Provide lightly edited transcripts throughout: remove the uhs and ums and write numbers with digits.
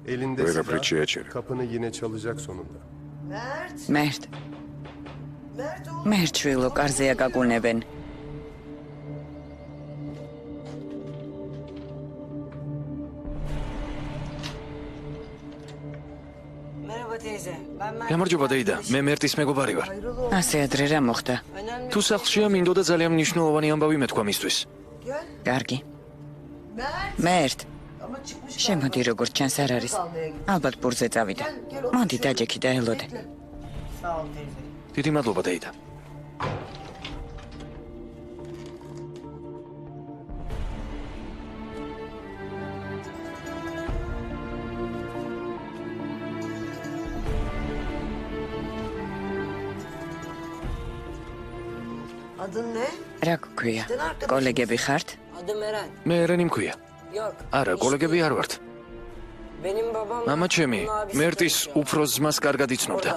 Elinde Böyle silah, fırçaya çevir. kapını yine çalacak sonunda. Mert. Mert შვილო კარზეა გაგუნებენ. გამარჯობა დეიდა, მე მერტის მეგობარი ვარ. ასე ადრე რა მოხდა? თუ სახლშია მინდოდა ძალიან მნიშვნელოვანი ამბავი მეთქვა მისთვის. კარგი. მერტ. შემოდი როგორც ჩანს არ არის. ალბათ პურზე წავიდა. მოდი დაჯექი და ელოდე. დიდი მადლობა დეიდა. რა გქვია? კოლეგები ხართ? მე ერენი მქვია. არა, კოლეგები არ ვართ. მამა ჩემი მერტის უფროს ძმას კარგად იცნობდა.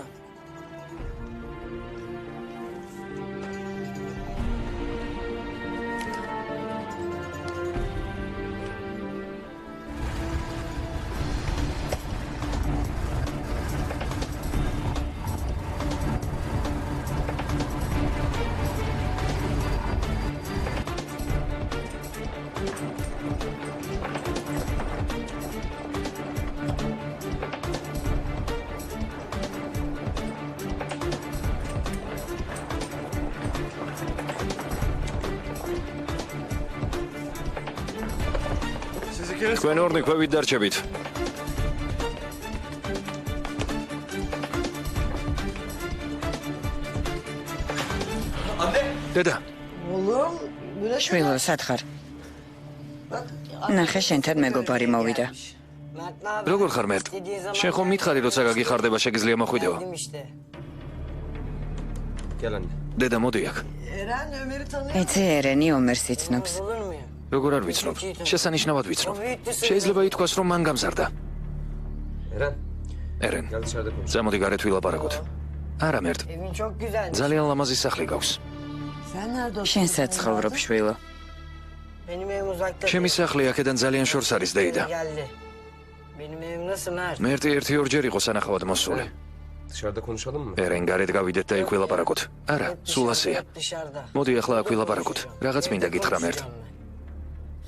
თქვენ ორნი ქვევით დარჩებით. დედა, შვილო, სად ხარ? ნახე, შენთან მეგობარი მოვიდა. როგორ ხარ მერტ? შენ ხომ მითხარი, როცა გაგიხარდება შეგიძლია მოხვიდეო? დედა, მოდი აქ. ეცე ერენი ომერს იცნობს. როგორ არ ვიცნობ? შესანიშნავად ვიცნობ. შეიძლება ითქვას, რომ მან გამზარდა. ერენ, ზამოდი გარეთ ვილაპარაკოთ. არა მერტ, ძალიან ლამაზი სახლი გაქვს. შენ საცხოვრობ, შვილო. ჩემი სახლი აქედან ძალიან შორს არის დეიდა. მერტი ერთი-ორჯერ იყო სანახავად მოსული. ერენ, გარეთ გავიდეთ და იქ ვილაპარაკოთ. არა, სულ ასეა. მოდი ახლა აქ ვილაპარაკოთ. რაღაც მინდა გითხრა მერტ.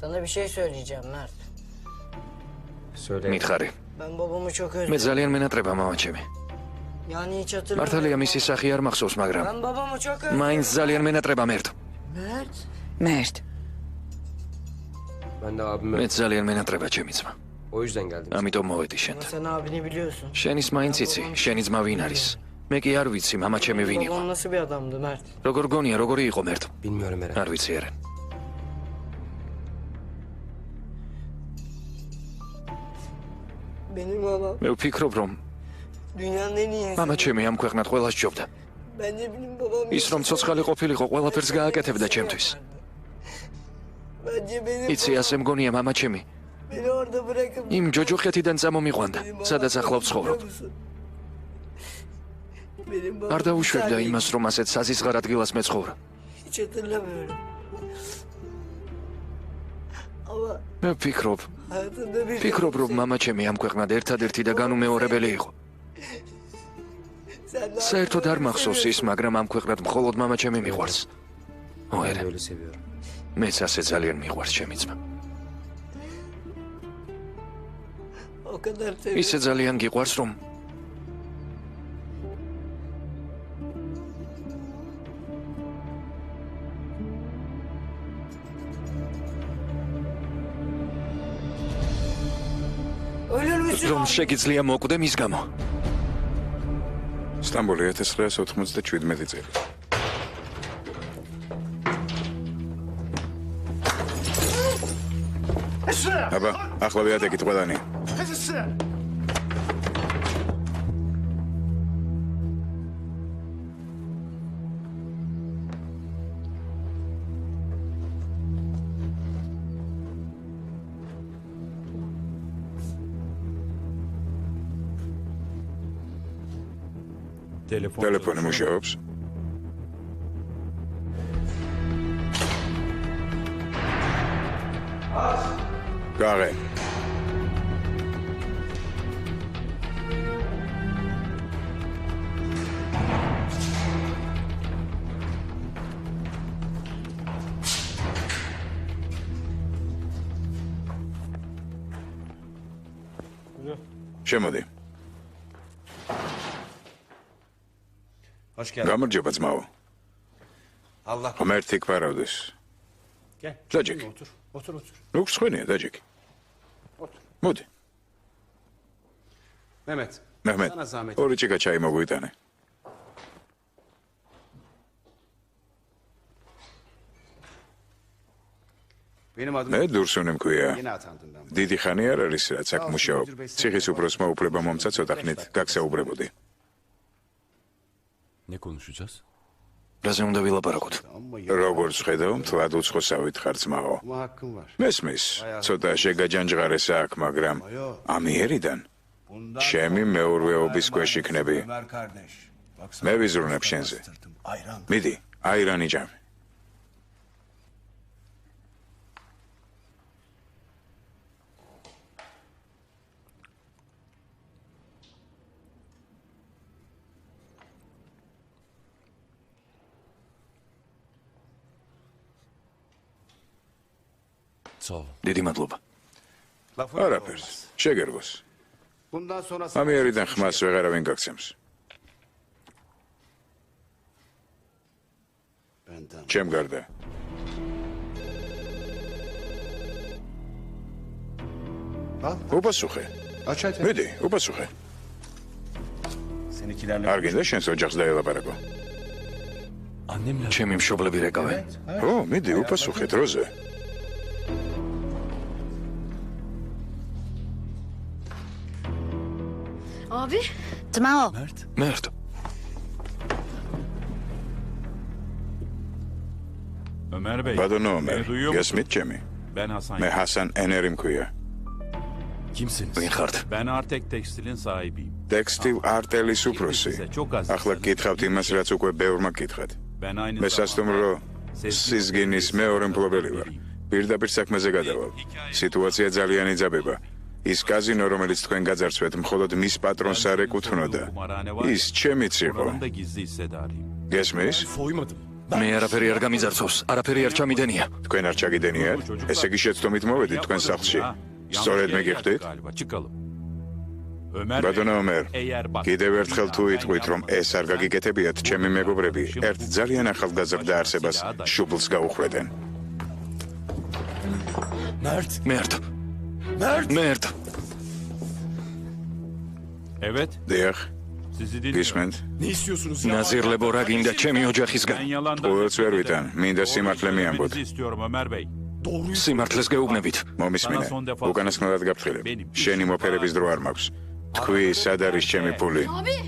Sana bir şey söyleyeceğim Mert. მითხარი. Ben babamı çok özledim. მე ძალიან მენატრება მამა ჩემი. Yani hiç hatırlamıyorum. მართალია მისი სახი არ მახსოვს, მაგრამ Ben babamı çok özledim. მაინც ძალიან მენატრება მერტ. მერტ. მე ძალიან მენატრება ჩემი ძმა. O yüzden geldim. ამიტომ მოვედი შენთან. Sen abini biliyorsun. შენის მაინც იცი, შენი ძმა ვინ არის? მე კი არ ვიცი, მამა ჩემი ვინ იყო. Babam nasıl bir adamdı Mert? როგორ გონია, როგორი იყო მერტ? Bilmiyorum Eren. არ ვიცი ერენ. Benim babam მე ვფიქრობ, რომ dünyanın en iyi მამა insanı. ჩემი ამ ქვეყნად ყველა სჯობდა. Bence benim babam ის რომ ცოცხალი ყოფილიყო, ყველაფერს გააკეთებდა ჩემთვის. Bence benim იცი, ასე მგონია მამა ჩემი. beni orada bırakıp იმ ჯოჯოხეთიდან წამომიყვანდა, სადაც ახლა ვცხოვრობ. benim babam არ დაუშვებდა იმას, რომ ასეთ საზისღარ ადგილას მეცხოვრა. hiç hatırlamıyorum. Ama მე ვფიქრობ, hayatımda bir ვფიქრობ, რომ მამა ჩემი ამ ქვეყნად ერთადერთი და განუმეორებელი იყო. Sen de საერთოდ არ მახსოვს ის, მაგრამ ამ ქვეყნად მხოლოდ მამა ჩემი მიყვარს. ო ერენ, Öyle seviyorum. მეც ასე ძალიან მიყვარს ჩემი ძმა. o kadar seviyorum. ისე ძალიან გიყვარს, რომ Ölür müsün? რომ შეგიძლია მოკვდე მის გამო. სტამბოლი 1997 წელი. აბა, ახლა ვიადეკით ყველანი. ტელეფონი მუშაობს? გარე. შემოდი. Hoş geldin. გამარჯობა ძმაო. Allah ღმერთი გფარავდეს. gel. Dacık. Otur. Otur otur. ნუ გსხვენია დაჯექი. მოდი. Mehmet. მეჰმედ, Sana zahmet. ორი ჭიქა ჩაი მოგვიტანე. Benim adım მე დურსუნი მქვია. yeni atandım ben. დიდი ხანი არ არის რაც აქ მუშაობ. ციხის უფროსმა უფლება მომცა ცოტა ხნით გაგსაუბრებოდი. Ne konuşacağız? რაზე უნდა ვილაპარაკოთ? Ama როგორც ხედავ, მთლად უცხოსავით ხარ ძმაო. yapma hakkın var. მესმის, ცოტა შეგაჯანჯღარესა აქ, მაგრამ ამიერიდან Bundan ჩემი მეურვეობის ქვეშ იქნები. Ömer kardeş. Baksana. მე ვიზრუნებ შენზე. Ayran. მიდი, აირანი ჭამე. Sağ ol. დიდი mადლობა. Lafı არაფერს, შეგერგოს. Bundan sonra ამიერიდან ხმას ვეღარავინ გაგცემს. benden. ჩემ გარდა. Al. უპასუხე. Aç aç. მიდი, უპასუხე. Seninkilerle. არ გინდა შენს ოჯახს დაელაპარაკო. Annemle ჩემი მშობლები რეკავენ. ო, მიდი, უპასუხე დროზე. Abi, ძმაო, Mert. მერტ, Ömer Bey. ბადონო ომერ, Beni duyuyor musun? გესმით ჩემი? Ben Hasan. მე ჰასან ენერი მქვია. Kimsiniz? ვინ ხართ? Ben Artek Tekstil'in sahibiyim. ტექსტილ არტელის უფროსი. Size çok az. ახლა გითხავთ იმას, რაც უკვე ბევრმა გითხათ. Ben aynı მე სასტუმრო Sezgin სიზგინის მეორე მფლობელი ვარ. პირდაპირ საქმეზე გადავალ. სიტუაცია ძალიან იძაბება. ის კაზინო, რომელიც თქვენ გაძარცვეთ, მხოლოდ მის პატრონს არ ეკუთვნოდა. ის ჩემიც იყო. Oranın da gizli hissedarıyım. გესმის? Soymadım. მე არაფერი არ გამიძარცვს, არაფერი არ ჩამიდენია. თქვენ არ ჩაგიდენიათ? ესე იგი შეცდომით მოვედით თქვენ სახლში. სწორედ მეგიხდით? Galiba çıkalım. Ömer ბადონო ომერ, eğer bak. კიდევ ერთხელ თუ იტყვით, რომ ეს არ გაგიკეთებიათ, ჩემი მეგობრები ერთ ძალიან ახალგაზრდა არსებას შუბლს გაუხვედენ. Mert. მერტ, Mert. მერტ, Evet. დიახ, Sizi dinliyorum. გისმენთ? Ne istiyorsunuz ya? ნაზირლებო რა გინდა ჩემი Ben ოჯახისგან? yalandan ყოველს ვერ ვიტან, მინდა Doğruyu სიმართლე მიამბოთ. söylemenizi istiyorum Ömer Bey. Doğruyu სიმართლეს გეუბნებით. მომისმინე, უკანასკნელად გაფრთხილებ. შენი მოფერების დრო არ მაქვს. თქვი, სად არის ჩემი ფული?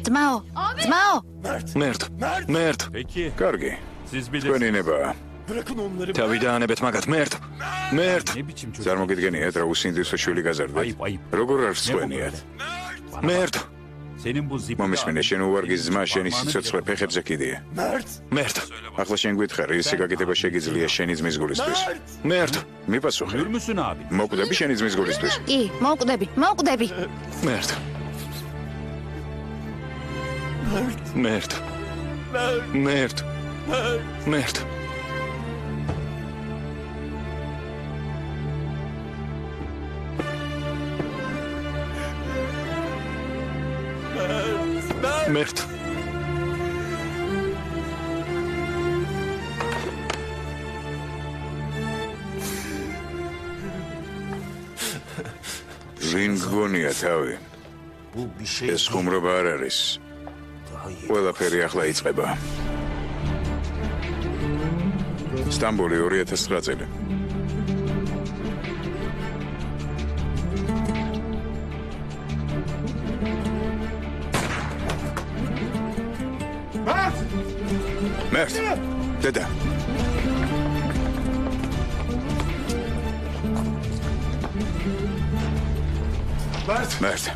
ძმაო, ძმაო, მერტ, მერტ, Peki. კარგი, Siz თქვენი bilirsiniz. ნებაა. bırakın onları. თავი დაანებეთ მაგათ, მერტ, მერტ, Ne biçim çocuk? წარმოგიდგენიათ, რა უსინდისო შვილი გაზარდეთ. Ayıp ayıp. როგორ არ Ne bu სწვენიათ? böyle? მერტ, Senin bu zipi. მომისმინე, შენ უვარგის ძმა შენი სიცოცხლე ფეხებზე კიდია. Mert. მერტ, ახლა შენ გითხარ, ისი გაკეთება შეგიძლია შენი ძმის გულისთვის? მერტ, მიპასუხე. Gür müsün abi? მოკვდები შენი ძმის გულისთვის? კი, მოვკვდები, მოვკვდები. მერტ, მერტ, მერტ, მერტ. მერტ, ვინ გგონია თავი? Bu bir şey ეს ხუმრობა არ არის. daha iyi. ყველაფერი ახლა იწყება. სტამბოლი 2009 წელი. მერტ! დედა! მერტ!